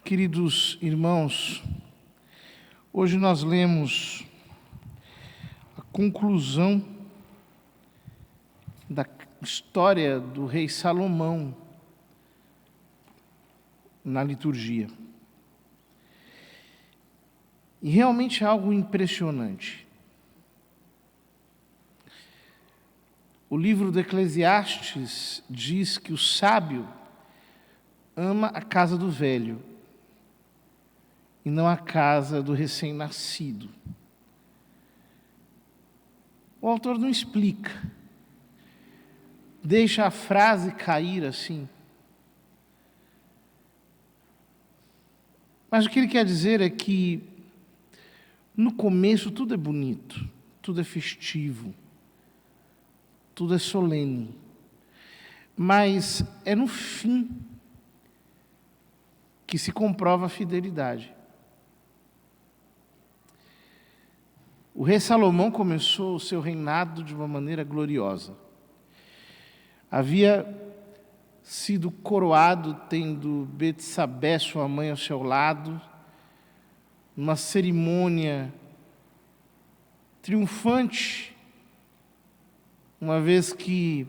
Queridos irmãos, hoje nós lemos a conclusão da história do rei Salomão na liturgia. E realmente é algo impressionante. O livro do Eclesiastes diz que o sábio ama a casa do velho e não a casa do recém-nascido. O autor não explica, deixa a frase cair assim. Mas o que ele quer dizer é que no começo tudo é bonito, tudo é festivo, tudo é solene, mas é no fim que se comprova a fidelidade. O rei Salomão começou o seu reinado de uma maneira gloriosa. Havia sido coroado tendo Betsabé, sua mãe, ao seu lado, numa cerimônia triunfante, uma vez que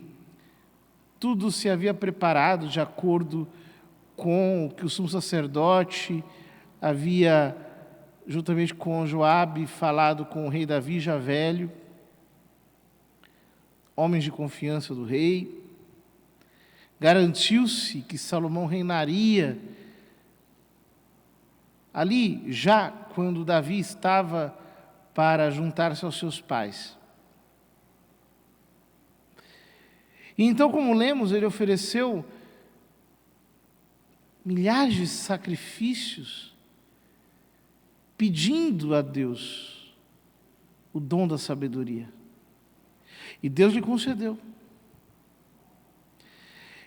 tudo se havia preparado de acordo com o que o sumo sacerdote havia, juntamente com Joabe, falado com o rei Davi já velho, homens de confiança do rei. Garantiu-se que Salomão reinaria ali, já quando Davi estava para juntar-se aos seus pais. E então, como lemos, ele ofereceu milhares de sacrifícios, pedindo a Deus o dom da sabedoria. E Deus lhe concedeu.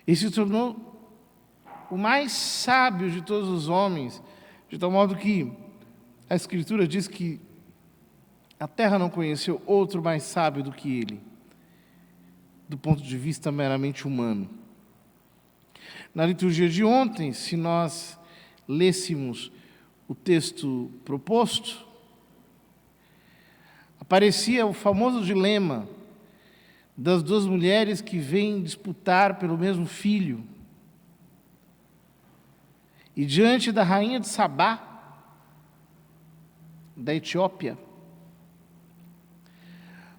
E se tornou o mais sábio de todos os homens, de tal modo que a Escritura diz que a terra não conheceu outro mais sábio do que ele, do ponto de vista meramente humano. Na liturgia de ontem, se nós lêssemos o texto proposto, aparecia o famoso dilema das duas mulheres que vêm disputar pelo mesmo filho. E diante da rainha de Sabá, da Etiópia,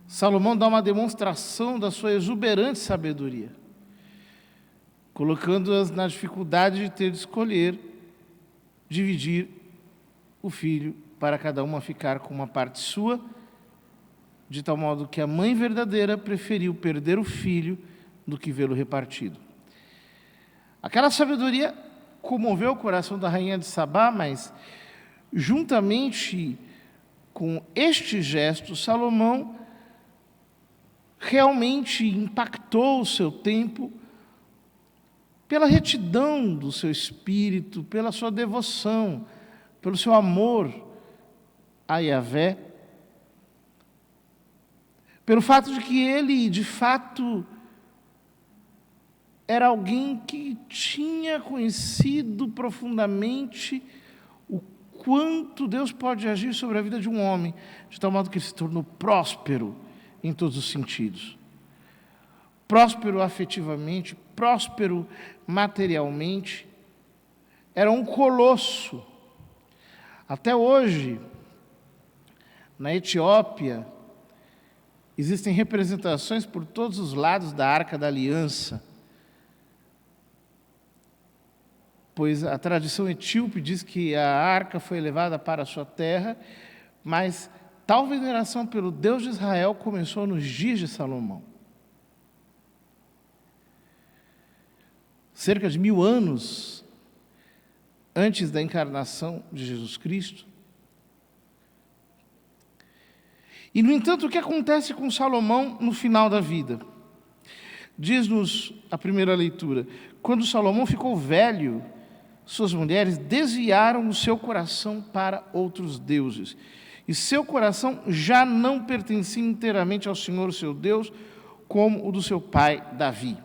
Salomão dá uma demonstração da sua exuberante sabedoria, colocando-as na dificuldade de ter de escolher, dividir o filho para cada uma ficar com uma parte sua, de tal modo que a mãe verdadeira preferiu perder o filho do que vê-lo repartido. Aquela sabedoria comoveu o coração da rainha de Sabá, mas juntamente com este gesto, Salomão realmente impactou o seu tempo pela retidão do seu espírito, pela sua devoção, pelo seu amor a Yahvé, pelo fato de que ele, de fato, era alguém que tinha conhecido profundamente o quanto Deus pode agir sobre a vida de um homem, de tal modo que ele se tornou próspero em todos os sentidos. Próspero afetivamente, próspero materialmente, era um colosso. Até hoje, na Etiópia, existem representações por todos os lados da Arca da Aliança, pois a tradição etíope diz que a arca foi levada para a sua terra, mas tal veneração pelo Deus de Israel começou nos dias de Salomão. Cerca de 1000 anos antes da encarnação de Jesus Cristo. E, no entanto, o que acontece com Salomão no final da vida? Diz-nos a primeira leitura: quando Salomão ficou velho, suas mulheres desviaram o seu coração para outros deuses, e seu coração já não pertencia inteiramente ao Senhor, seu Deus, como o do seu pai Davi.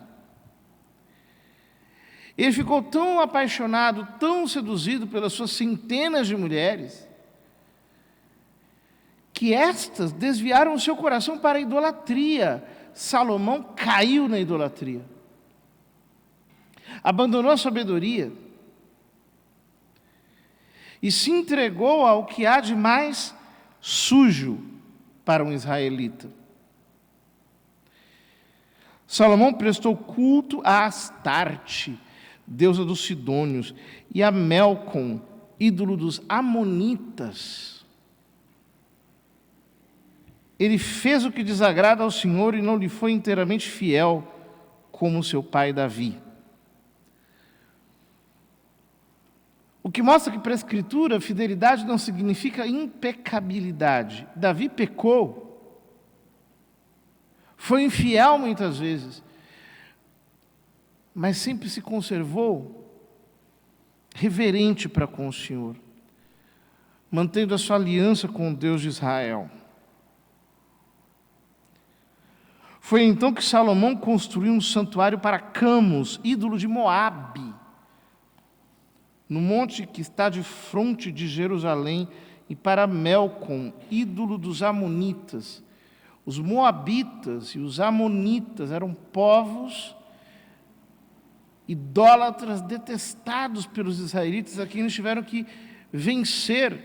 Ele ficou tão apaixonado, tão seduzido pelas suas centenas de mulheres, que estas desviaram o seu coração para a idolatria. Salomão caiu na idolatria. Abandonou a sabedoria e se entregou ao que há de mais sujo para um israelita. Salomão prestou culto a Astarte, deusa dos Sidônios, e a Melcom, ídolo dos Amonitas. Ele fez o que desagrada ao Senhor e não lhe foi inteiramente fiel, como seu pai Davi. O que mostra que para a Escritura, fidelidade não significa impecabilidade. Davi pecou, foi infiel muitas vezes, mas sempre se conservou reverente para com o Senhor, mantendo a sua aliança com o Deus de Israel. Foi então que Salomão construiu um santuário para Camus, ídolo de Moabe, no monte que está de fronte de Jerusalém, e para Melcom, ídolo dos Amonitas. Os Moabitas e os Amonitas eram povos idólatras detestados pelos israelitas, a quem eles tiveram que vencer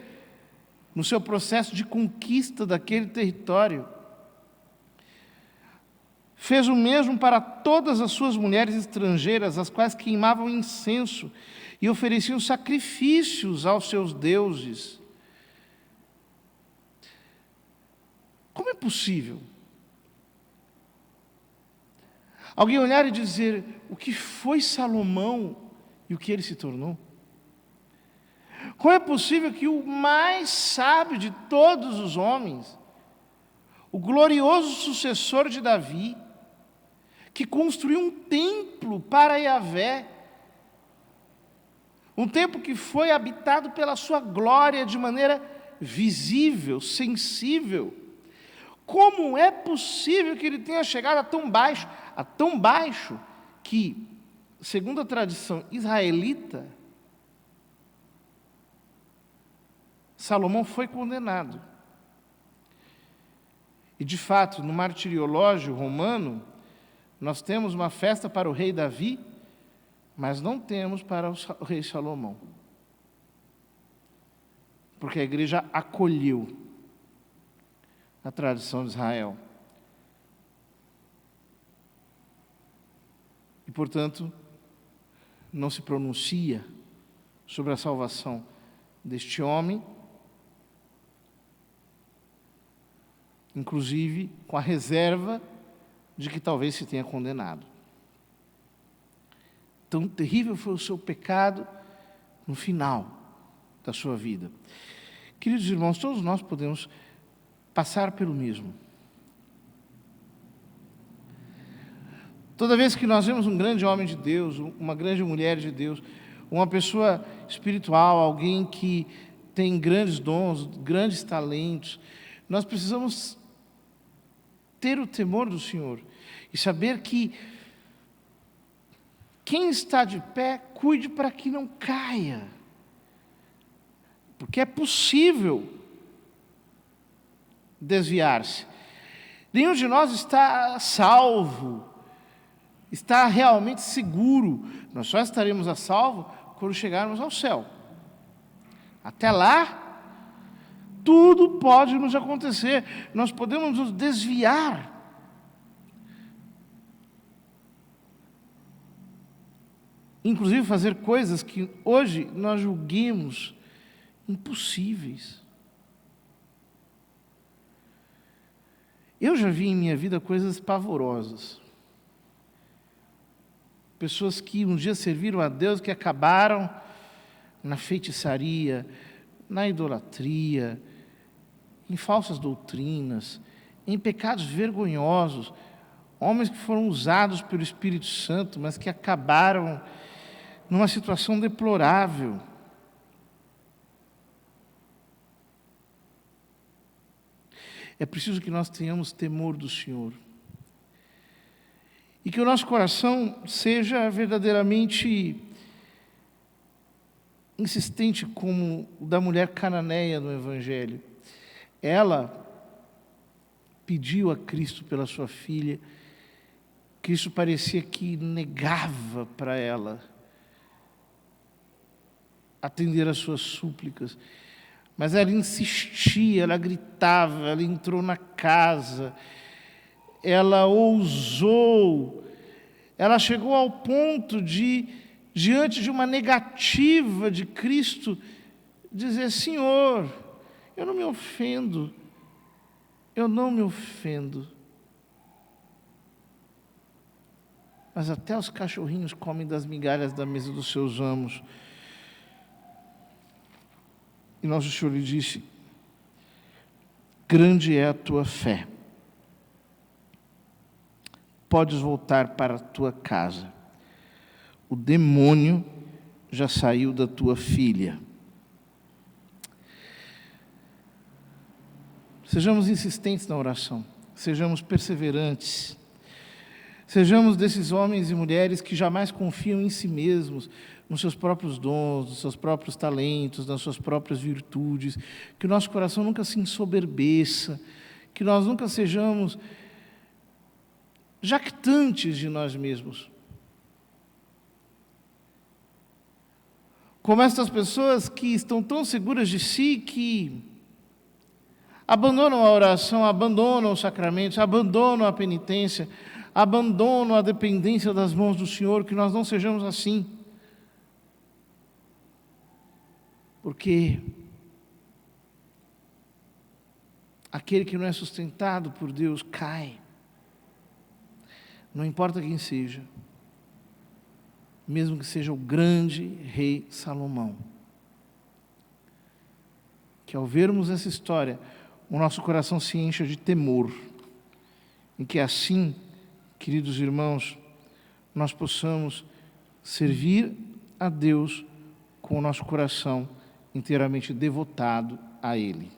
no seu processo de conquista daquele território. Fez o mesmo para todas as suas mulheres estrangeiras, as quais queimavam incenso e ofereciam sacrifícios aos seus deuses. Como é possível alguém olhar e dizer o que foi Salomão e o que ele se tornou? Como é possível que o mais sábio de todos os homens, o glorioso sucessor de Davi, que construiu um templo para Yahvé, um templo que foi habitado pela sua glória de maneira visível, sensível, como é possível que ele tenha chegado a tão baixo que, segundo a tradição israelita, Salomão foi condenado. E, de fato, no martiriológio romano, nós temos uma festa para o rei Davi, mas não temos para o rei Salomão. Porque a igreja acolheu a tradição de Israel. E, portanto, não se pronuncia sobre a salvação deste homem, inclusive com a reserva de que talvez se tenha condenado. Tão terrível foi o seu pecado no final da sua vida. Queridos irmãos, todos nós podemos passar pelo mesmo. Toda vez que nós vemos um grande homem de Deus, uma grande mulher de Deus, uma pessoa espiritual, alguém que tem grandes dons, grandes talentos, nós precisamos ter o temor do Senhor e saber que quem está de pé, cuide para que não caia. Porque é possível desviar-se. Nenhum de nós está salvo, está realmente seguro. Nós só estaremos a salvo quando chegarmos ao céu. Até lá, tudo pode nos acontecer. Nós podemos nos desviar. Inclusive fazer coisas que hoje nós julguemos impossíveis. Eu já vi em minha vida coisas pavorosas. Pessoas que um dia serviram a Deus, que acabaram na feitiçaria, na idolatria, em falsas doutrinas, em pecados vergonhosos, homens que foram usados pelo Espírito Santo, mas que acabaram numa situação deplorável. É preciso que nós tenhamos temor do Senhor E que o nosso coração seja verdadeiramente insistente como o da mulher cananeia no Evangelho. Ela pediu a Cristo pela sua filha. Cristo parecia que negava para ela atender às suas súplicas. Mas ela insistia, ela gritava, ela entrou na casa, ela ousou, ela chegou ao ponto de, diante de uma negativa de Cristo, dizer: Senhor, eu não me ofendo, eu não me ofendo. Mas até os cachorrinhos comem das migalhas da mesa dos seus amos. E nosso Senhor lhe disse: grande é a tua fé. Podes voltar para a tua casa. O demônio já saiu da tua filha. Sejamos insistentes na oração. Sejamos perseverantes. Sejamos desses homens e mulheres que jamais confiam em si mesmos, nos seus próprios dons, nos seus próprios talentos, nas suas próprias virtudes, que o nosso coração nunca se ensoberbeça, que nós nunca sejamos jactantes de nós mesmos. Como estas pessoas que estão tão seguras de si que abandonam a oração, abandonam os sacramentos, abandonam a penitência, abandonam a dependência das mãos do Senhor, que nós não sejamos assim. Porque aquele que não é sustentado por Deus cai. Não importa quem seja, mesmo que seja o grande rei Salomão. Que ao vermos essa história, o nosso coração se encha de temor. E que assim, queridos irmãos, nós possamos servir a Deus com o nosso coração inteiramente devotado a Ele.